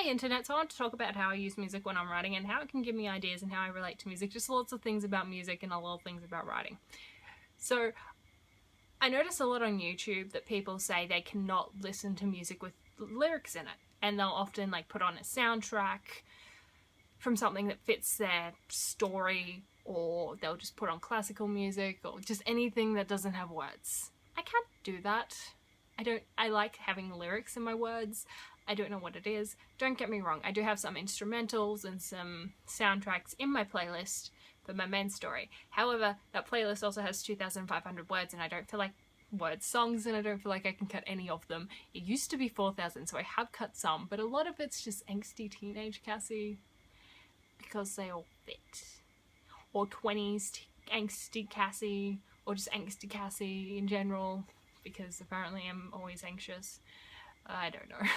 internet, so I want to talk about how I use music when I'm writing and how it can give me ideas and how I relate to music, just lots of things about music and a lot of things about writing. So I notice a lot on YouTube that people say they cannot listen to music with lyrics in it, and they'll often like put on a soundtrack from something that fits their story, or they'll just put on classical music or just anything that doesn't have words. I can't do that. I like having lyrics in my words. I don't know what it is. Don't get me wrong, I do have some instrumentals and some soundtracks in my playlist for my main story. However, that playlist also has 2,500 words and I don't feel like songs, and I don't feel like I can cut any of them. It used to be 4,000, so I have cut some, but a lot of it's just angsty teenage Cassie because they all fit. Or 20s angsty Cassie, or just angsty Cassie in general, because apparently I'm always anxious. I don't know.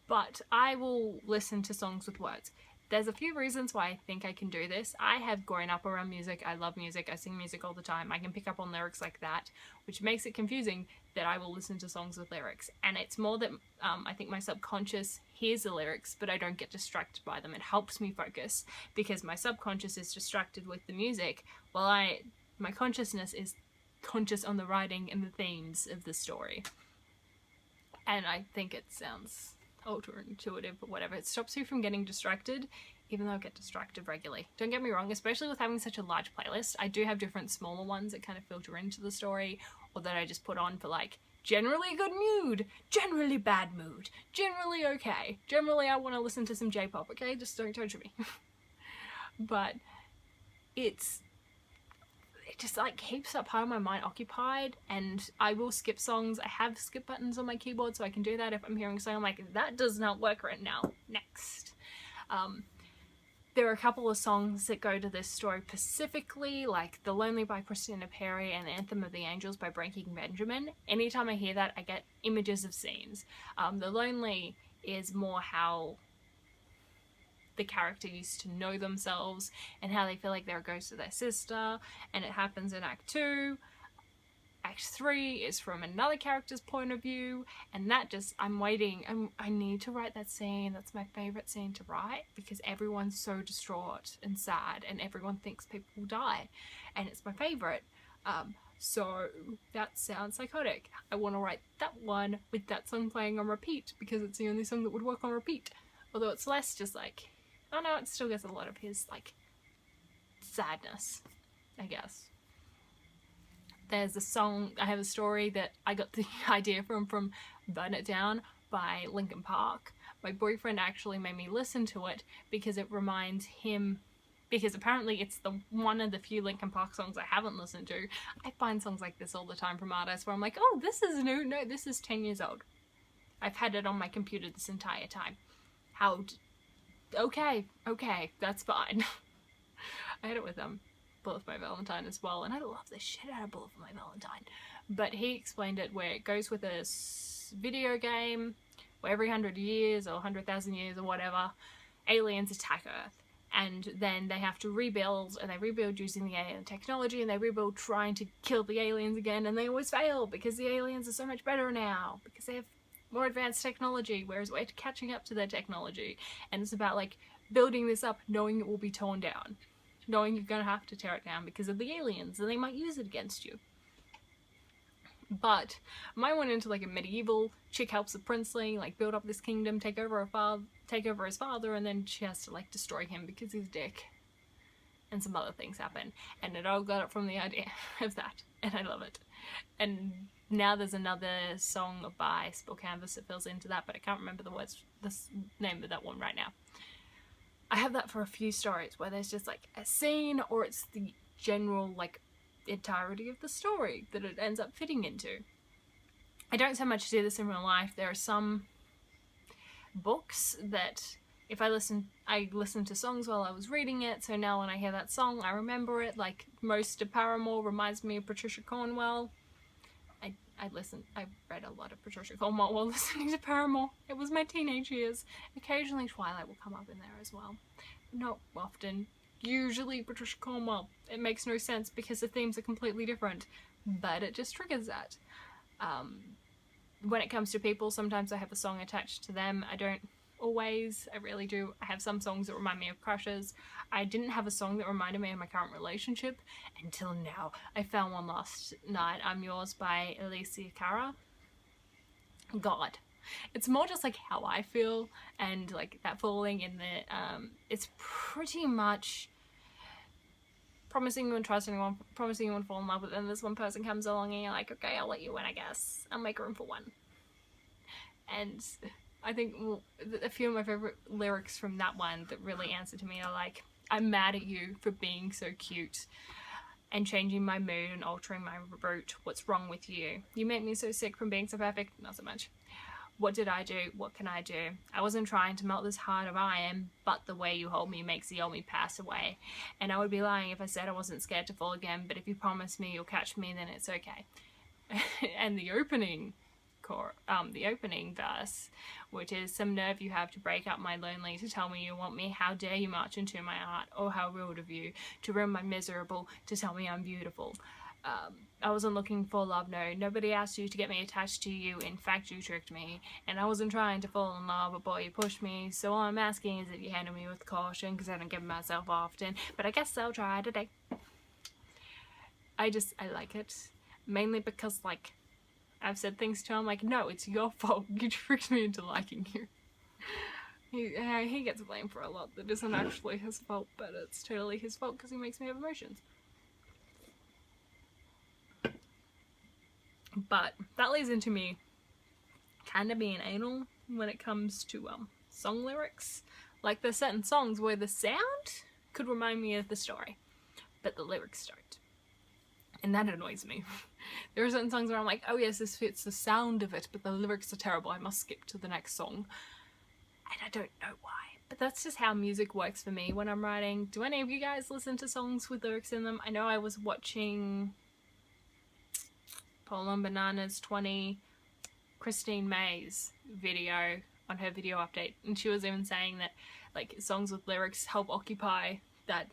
But I will listen to songs with words. There's a few reasons why I think I can do this. I have grown up around music. I love music. I sing music all the time. I can pick up on lyrics like that, which makes it confusing that I will listen to songs with lyrics. And it's more that I think my subconscious hears the lyrics, but I don't get distracted by them. It helps me focus because my subconscious is distracted with the music while my consciousness is conscious on the writing and the themes of the story. And I think it sounds ultra intuitive, but whatever. It stops you from getting distracted, even though I get distracted regularly. Don't get me wrong, especially with having such a large playlist. I do have different smaller ones that kind of filter into the story, or that I just put on for like generally good mood, generally bad mood, generally okay, generally I want to listen to some J-pop, okay? Just don't torture me. But it just like keeps that part of my mind occupied, and I will skip songs. I have skip buttons on my keyboard, so I can do that if I'm hearing a song I'm like, that does not work right now, next. There are a couple of songs that go to this story specifically, like The Lonely by Christina and The Anthem of the Angels by Breaking Benjamin. Anytime I hear that, I get images of scenes. The Lonely is more how the character used to know themselves and how they feel like they're a ghost of their sister, and it happens in Act 2. Act 3 is from another character's point of view, and that just, I'm waiting, I need to write that scene. That's my favourite scene to write because everyone's so distraught and sad and everyone thinks people will die, and it's my favourite. So that sounds psychotic. I want to write that one with that song playing on repeat because it's the only song that would work on repeat. Although it's less just like, oh no, it still gets a lot of his like sadness, I guess. There's a song, I have a story that I got the idea from Burn It Down by Linkin Park. My boyfriend actually made me listen to it because it reminds him, because apparently it's one of the few Linkin Park songs I haven't listened to. I find songs like this all the time from artists where I'm like, oh, this is new. No, this is 10 years old. I've had it on my computer this entire time. Okay, that's fine. I had it with Bullet for My Valentine as well, and I love the shit out of Bullet for My Valentine. But he explained it where it goes with a video game where every 100 years or 100,000 years or whatever, aliens attack Earth. And then they have to rebuild, and they rebuild using the alien technology, and they rebuild trying to kill the aliens again, and they always fail because the aliens are so much better now, because they have more advanced technology, whereas we're catching up to their technology. And it's about like building this up, knowing it will be torn down, knowing you're gonna have to tear it down because of the aliens and they might use it against you. But mine went into like a medieval chick helps a princeling, like build up this kingdom, take over his father, and then she has to like destroy him because he's a dick. And some other things happen, and it all got it from the idea of that, and I love it. And now there's another song by Spill Canvas that fills into that, but I can't remember the name of that one right now. I have that for a few stories where there's just like a scene, or it's the general like entirety of the story that it ends up fitting into. I don't so much do this in real life. There are some books that if I listened to songs while I was reading it, so now when I hear that song I remember it, like most of Paramore reminds me of Patricia Cornwell. I read a lot of Patricia Cornwell while listening to Paramore. It was my teenage years. Occasionally Twilight will come up in there as well. Not often. Usually Patricia Cornwell. It makes no sense because the themes are completely different, but it just triggers that. when it comes to people, sometimes I have a song attached to them. I don't always, I really do. I have some songs that remind me of crushes. I didn't have a song that reminded me of my current relationship until now. I found one last night. I'm Yours by Alessa Cara. God. It's more just like how I feel, and like that falling in the, it's pretty much promising you and trust anyone, promising you and fall in love, but then this one person comes along and you're like, okay, I'll let you in, I guess. I'll make room for one. And I think a few of my favorite lyrics from that one that really answer to me are like, I'm mad at you for being so cute and changing my mood and altering my route. What's wrong with you? You make me so sick from being so perfect. Not so much. What did I do? What can I do? I wasn't trying to melt this heart of iron, but the way you hold me makes the old me pass away. And I would be lying if I said I wasn't scared to fall again, but if you promise me you'll catch me, then it's okay. And the opening verse, which is, some nerve you have to break up my lonely, to tell me you want me, how dare you march into my heart, oh how rude of you, to ruin my miserable, to tell me I'm beautiful. I wasn't looking for love, no, nobody asked you to get me attached to you, in fact you tricked me, and I wasn't trying to fall in love, but boy you pushed me, so all I'm asking is that you handle me with caution, because I don't give myself often, but I guess I'll try today. I like it, mainly because, like, I've said things to him like, no, it's your fault, you tricked me into liking you. He gets blamed for a lot that isn't actually his fault, but it's totally his fault because he makes me have emotions. But that leads into me kind of being anal when it comes to song lyrics. Like, there's certain songs where the sound could remind me of the story, but the lyrics don't. And that annoys me. There are certain songs where I'm like, oh yes, this fits the sound of it, but the lyrics are terrible, I must skip to the next song. And I don't know why. But that's just how music works for me when I'm writing. Do any of you guys listen to songs with lyrics in them? I know I was watching Poland Bananas 20 Christine May's video on her video update, and she was even saying that, like, songs with lyrics help occupy that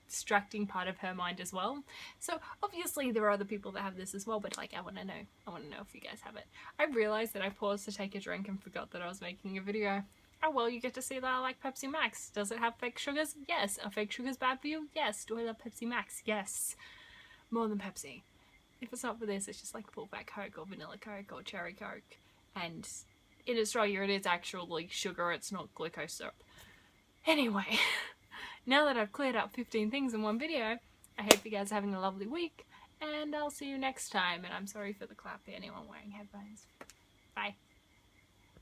distracting part of her mind as well. So obviously there are other people that have this as well, but like, I want to know if you guys have it. I realized that I paused to take a drink and forgot that I was making a video. Oh well, you get to see that I like Pepsi Max. Does it have fake sugars? Yes. Are fake sugars bad for you? Yes. Do I love Pepsi Max? Yes. More than Pepsi. If it's not for this, it's just like full fat Coke or vanilla Coke or cherry Coke. And in Australia it is actually sugar, it's not glucose syrup. Anyway, now that I've cleared up 15 things in one video, I hope you guys are having a lovely week, and I'll see you next time. And I'm sorry for the clap for anyone wearing headphones. Bye.